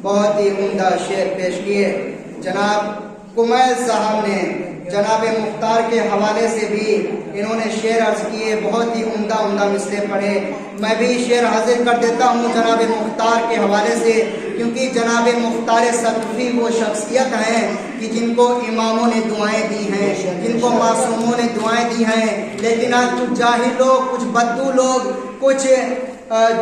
बहुत ही उम्दा शेर पेश किए। जनाब कुमैल साहब ने जनाब मुख्तार के हवाले से भी इन्होंने शेर अर्ज किए, बहुत ही उम्दा मिसरे पढ़े। मैं भी शेर हाजिर कर देता हूँ जनाब मुख्तार के हवाले से, क्योंकि जनाब मुख्तार सक़फ़ी वो शख्सियत हैं कि जिनको इमामों ने दुआएं दी हैं, जिनको मासूमों ने दुआएं दी हैं। लेकिन आज कुछ जाहिल लोग, कुछ बद्दू लोग, कुछ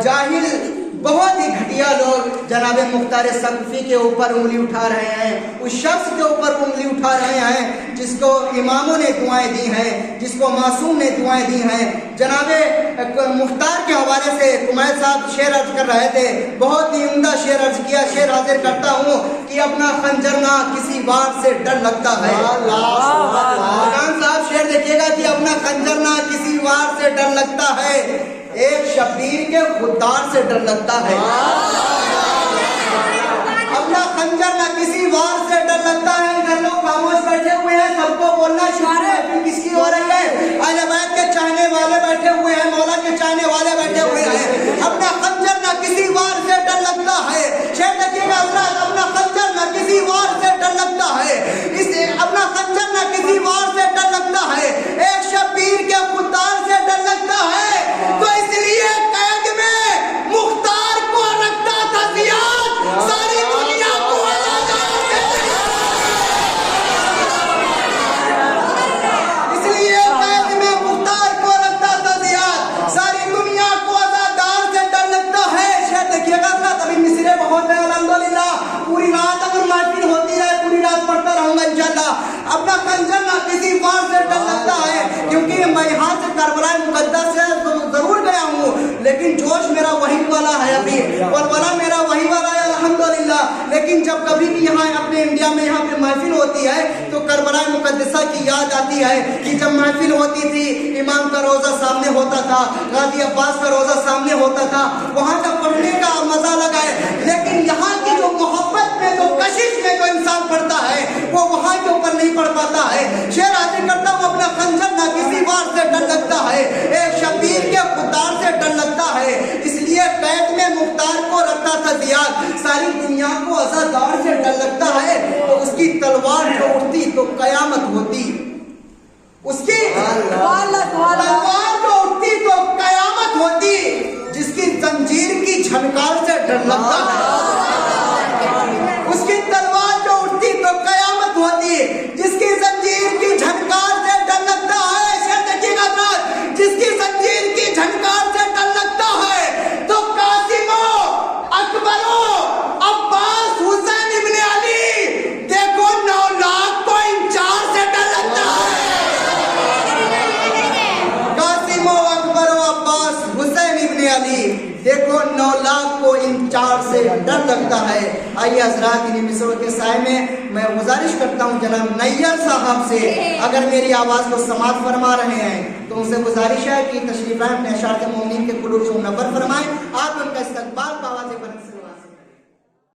जाहिल बहुत ही घटिया लोग जनाब मुख्तार सक़फ़ी के ऊपर उंगली उठा रहे हैं, उस शख्स के ऊपर उंगली उठा रहे हैं जिसको इमामों ने दुआएं दी हैं, जिसको मासूम ने दुआएं दी हैं। जनाब मुख्तार के हवाले से कुमैल साहब शेर अर्ज कर रहे थे, बहुत ही उम्दा शेर अर्ज किया। शेर हाजिर करता हूँ कि अपना खंजर ना किसी वार से डर लगता है। खान साहब शेर देखिएगा कि अपना खंजर ना किसी वार से डर लगता है, एक शब्बीर के खुददार से डर लगता है। अपना खंजर ना किसी वार से डर लगता है। इधर लोग खामोश बैठे हुए हैं, सबको बोलना शुरू है, फिर किसकी हो रही है? अहले बैत के चाहने वाले बैठे हुए हैं, मौला के चाहने वाले बैठे हुए हैं। अपना खंजर ना किसी वार से डर लगता है। शेर देखिएगा हज़रात, अपना खंजर ना किसी वार से डर लगता है। इसे अपना खंजर ना किसी वार से डर लगता है, एक शब्बीर के खुददार से डर लगता है। तो इसलिए कैद में मुख्तार को रखता था ज़ियाद, सारी दुनिया को इसलिए कैद में मुख्तार को रखता था ज़ियाद, सारी दुनिया को आज़ादार से डर लगता है। शेर देखिएगा अभी मिसरे बहुत है अल्हम्दुलिल्लाह, पूरी रात अगर महफिल होती रहे पूरी रात पढ़ता रहूंगा इंशाअल्लाह। अपना खंजर ना किसी वार से डर लगता है, क्योंकि मैं यहाँ से करबला मुक़द्दस से जरूर गया हूँ, लेकिन जोश मेरा वही वाला है, अभी करबला मेरा वही वाला है अल्हम्दुलिल्लाह। लेकिन जब कभी भी यहाँ अपने इंडिया में यहाँ पे महफिल होती है तो करबला मुक़द्दसा की याद आती है कि जब महफिल होती थी, इमाम का रोज़ा सामने होता था, गाज़ी अब्बास का रोज़ा सामने होता था, वहाँ का पढ़ने का मजा लगा है। लेकिन यहाँ की जो मोहब्बत में, जो कशिश में जो इंसान पढ़ता है वो वहाँ के ऊपर नहीं पढ़ पाता है। शेर हाजिर करता हूँ, अपना खंजर ना किसी वार से डर लगता है, एक शब्बीर के खुददार से डर लगता है। इसलिए कैद में मुख्तार को रखता था ज़ियाद, सारी दुनिया को आज़ादार से डर लगता है। तो उसकी तलवार जो उठती तो कयामत होती, उसकी तलवार जो उठती तो कयामत होती, जिसकी जंजीर की झनकार से डर लगता है। उसकी तलवार जो उठती तो कयामत होती, जिसकी जंजीर की झनकार से डर लगता है। शेर देखिएगा ना, जिसकी जंजीर की झनकार से डर लगता है, तो कासिमो, अकबरो, अब्बास, हुसैन इब्ने अली, देखो 9 लाख को इन 4 से डर लगता है। कासिमो, अकबरो, अब्बास, हुसैन इब्ने अली, देखो 9 लाख को इन 4 से डर लगता है। आइए हज़रात, इन्हीं मिसरों के साए में मैं गुजारिश करता हूँ जनाब नैयर साहब से, अगर मेरी आवाज़ को समाअत फरमा रहे हैं तो उनसे गुजारिश है कि तशरीफ़ लाएं, अपने अशार-ए-मोमिनीन के कुलूब को मुनव्वर फरमाएं। आप उनका इस्तक़बाल आवाज़